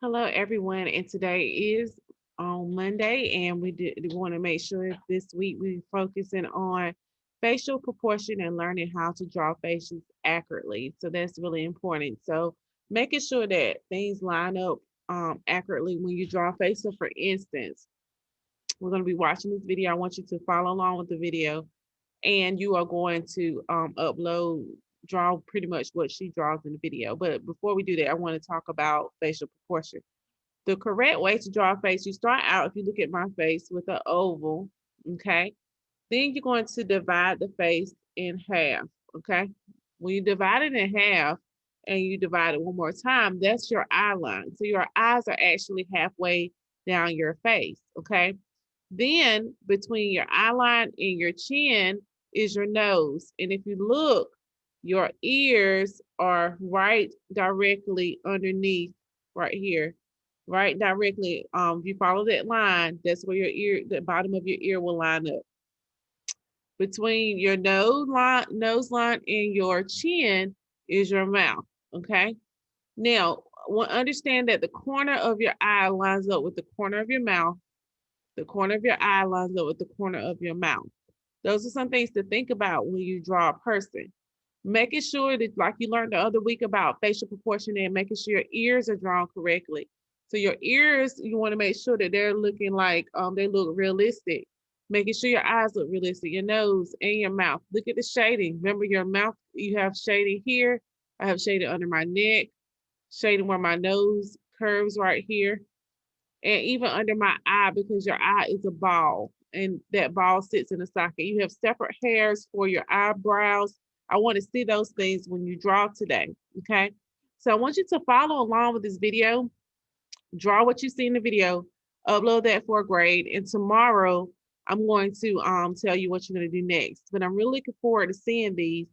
Hello, everyone, and today is on Monday, and we want to make sure this week we're focusing on facial proportion and learning how to draw faces accurately. So that's really important. So making sure that things line up accurately when you draw a face. So, for instance, we're going to be watching this video. I want you to follow along with the video, and you are going to draw pretty much what she draws in the video. But before we do that, I want to talk about facial proportion. The correct way to draw a face, you start out, if you look at my face, with an oval, okay? Then you're going to divide the face in half, okay? When you divide it in half and you divide it one more time, that's your eye line. So your eyes are actually halfway down your face, okay? Then between your eye line and your chin is your nose. And if you look, your ears are right directly underneath right here, right directly. If you follow that line, that's where your ear, the bottom of your ear will line up. Between your nose line and your chin is your mouth. Okay. Now, understand that the corner of your eye lines up with the corner of your mouth. The corner of your eye lines up with the corner of your mouth. Those are some things to think about when you draw a person. Making sure that, like you learned the other week about facial proportion, and making sure your ears are drawn correctly. So your ears, you want to make sure that they're looking like they look realistic. Making sure your eyes look realistic, your nose and your mouth. Look at the shading. Remember your mouth, you have shading here. I have shading under my neck, shading where my nose curves right here, and even under my eye, because your eye is a ball and that ball sits in a socket. You have separate hairs for your eyebrows. I want to see those things when you draw today. Okay. So I want you to follow along with this video, draw what you see in the video, upload that for a grade. And tomorrow I'm going to tell you what you're going to do next. But I'm really looking forward to seeing these,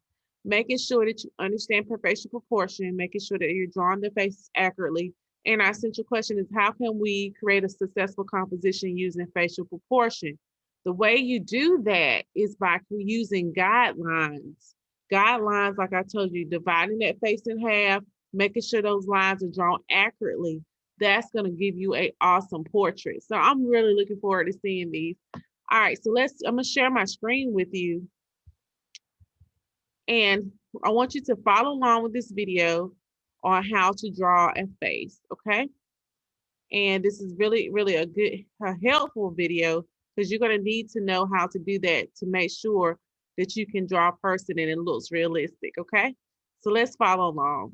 making sure that you understand facial proportion, making sure that you're drawing the faces accurately. And our central question is, how can we create a successful composition using facial proportion? The way you do that is by using guidelines. Guidelines, like I told you, dividing that face in half, making sure those lines are drawn accurately. That's going to give you an awesome portrait. So I'm really looking forward to seeing these. All right, so I'm going to share my screen with you. And I want you to follow along with this video on how to draw a face, okay? And this is really, really a helpful video, because you're going to need to know how to do that to make sure that you can draw a person and it looks realistic, okay? So let's follow along.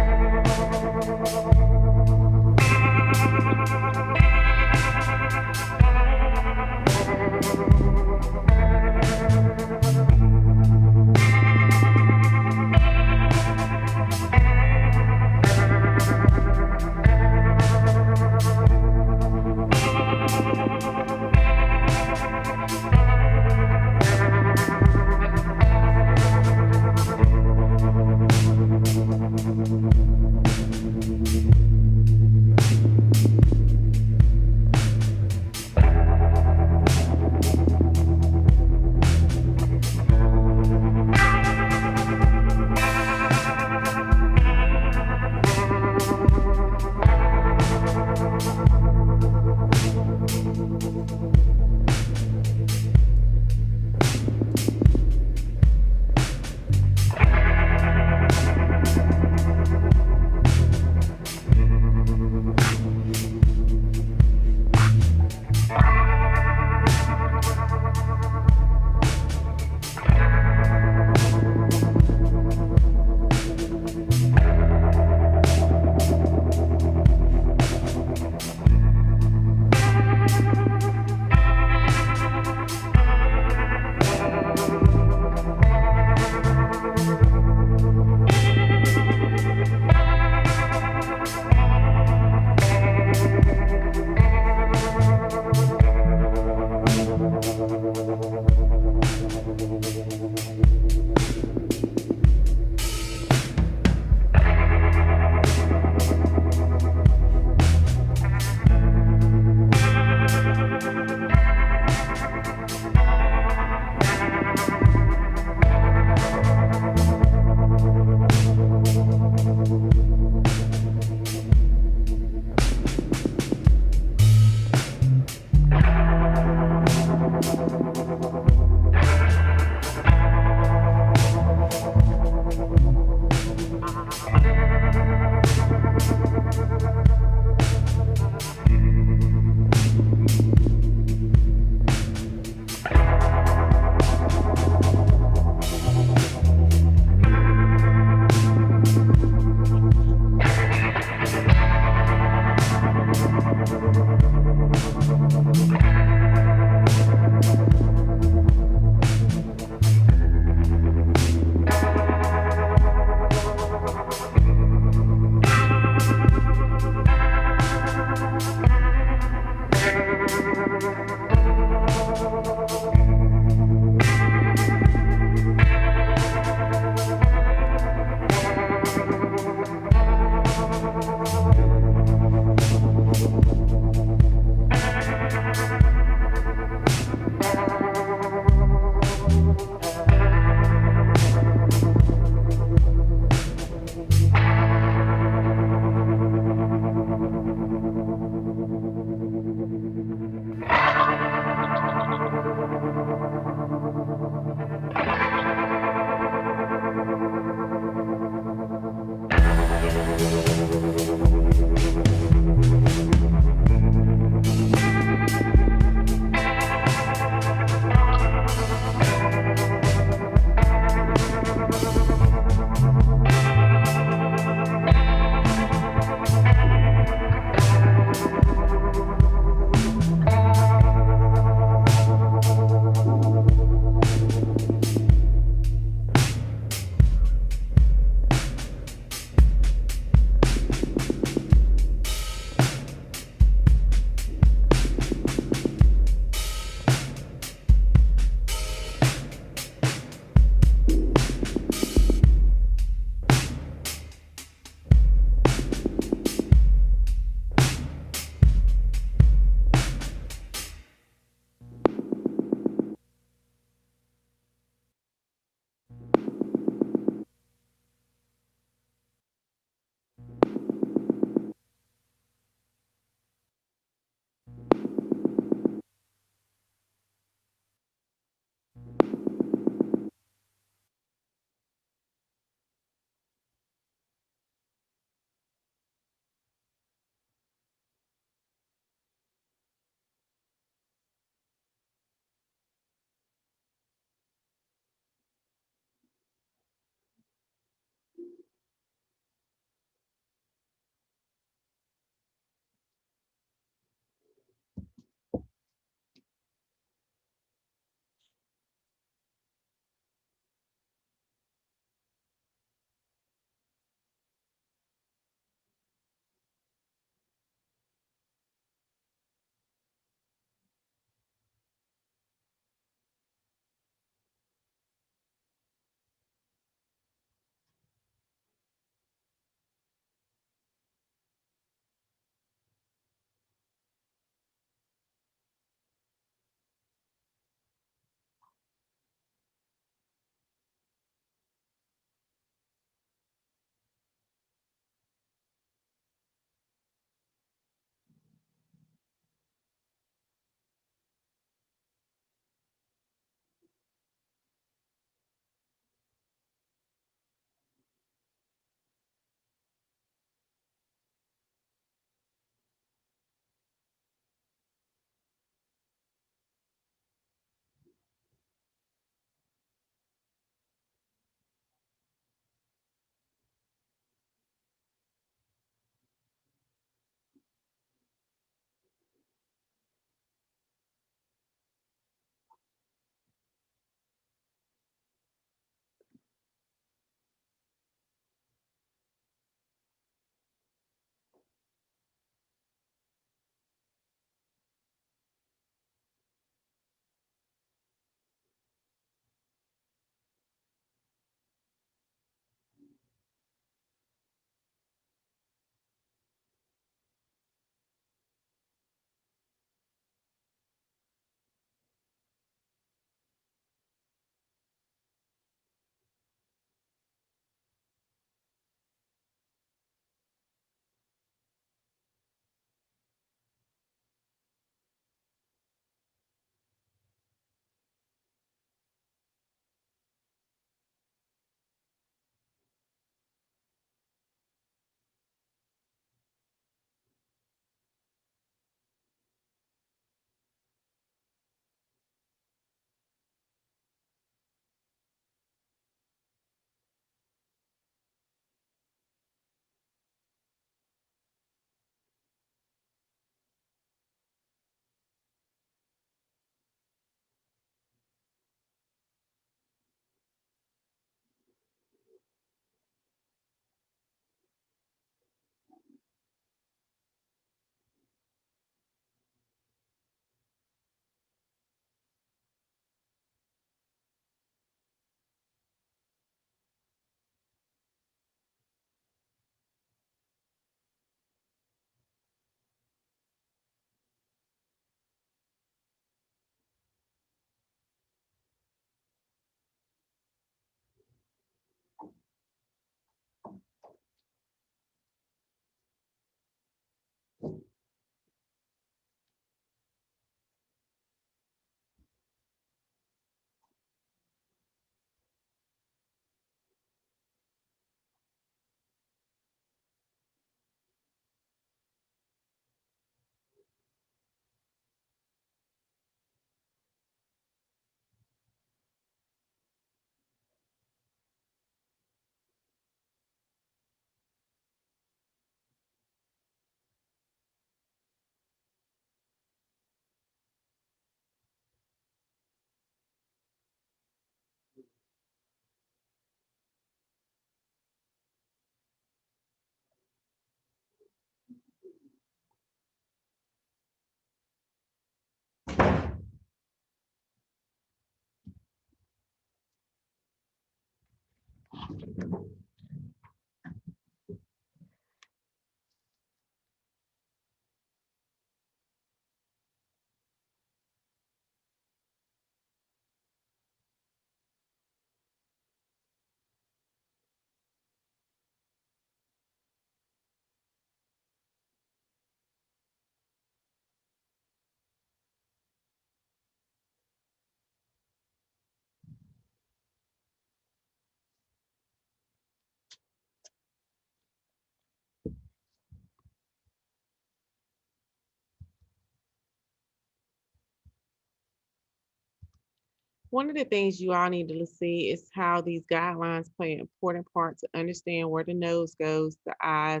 One of the things you all need to see is how these guidelines play an important part to understand where the nose goes, the eyes,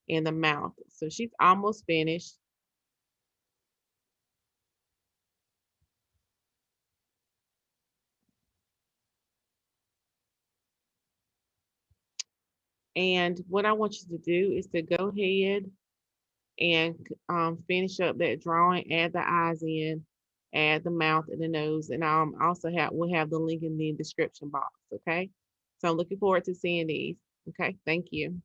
and the mouth. So she's almost finished. And what I want you to do is to go ahead and finish up that drawing, add the eyes in, add the mouth and the nose, and also we'll have the link in the description box. Okay. So I'm looking forward to seeing these. Okay. Thank you.